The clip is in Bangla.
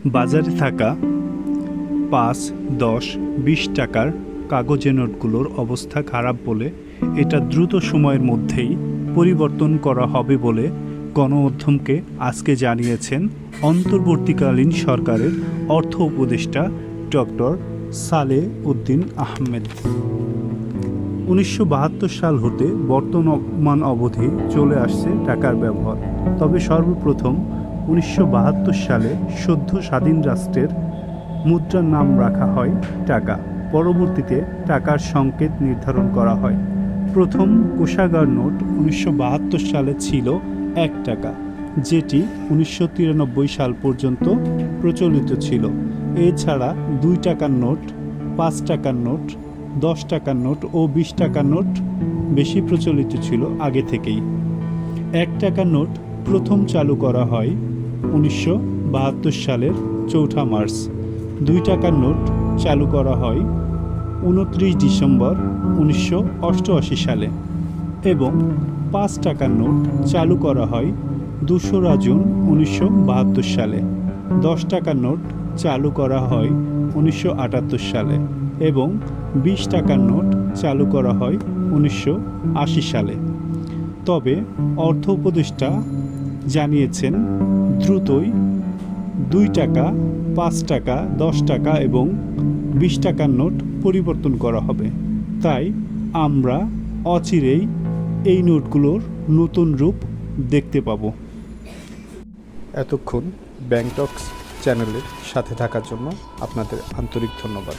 বাজারে থাকা ৫, ১০, ২০ টাকার কাগজের নোটগুলোর অবস্থা খারাপ বলে এটা দ্রুত সময়ের মধ্যেই পরিবর্তন করা হবে বলে গণমাধ্যমকে আজকে জানিয়েছেন অন্তর্বর্তীকালীন সরকারের অর্থ উপদেষ্টা ডক্টর সালেহ উদ্দিন আহমেদ। ১৯৭২ সাল হতে বর্তমান অবধি চলে আসছে টাকার ব্যবহার। তবে সর্বপ্রথম ১৯৭২ সালে সদ্য স্বাধীন রাষ্ট্রের মুদ্রার নাম রাখা হয় টাকা। পরবর্তীতে টাকার সংকেত নির্ধারণ করা হয়। প্রথম কোষাগার নোট ১৯৭২ সালে ছিল ১ টাকা, যেটি ১৯৯৩ সাল পর্যন্ত প্রচলিত ছিল। এছাড়া ২ টাকার নোট, ৫ টাকার নোট, ১০ টাকার নোট ও ২০ টাকার নোট বেশি প্রচলিত ছিল আগে থেকেই। ১ টাকার নোট প্রথম চালু করা হয় ১৯৭২ সালের ৪ মার্চ। ২ টাকার নোট চালু করা হয় ২৯ ডিসেম্বর ১৯৮৮ সালে এবং ৫ টাকার নোট চালু করা হয় ২রা জুন ১৯৭২ সালে। ১০ টাকার নোট চালু করা হয় ১৯৭৮ সালে এবং ২০ টাকার নোট চালু করা হয় ১৯৮০ সালে। তবে অর্থ উপদেষ্টা জানিয়েছেন দ্রুতই ২ টাকা, ৫ টাকা, ১০ টাকা এবং ২০ টাকার নোট পরিবর্তন করা হবে। তাই আমরা অচিরেই এই নোটগুলোর নতুন রূপ দেখতে পাব। এতক্ষণ ব্যাংক টক্স চ্যানেলের সাথে থাকার জন্য আপনাদের আন্তরিক ধন্যবাদ।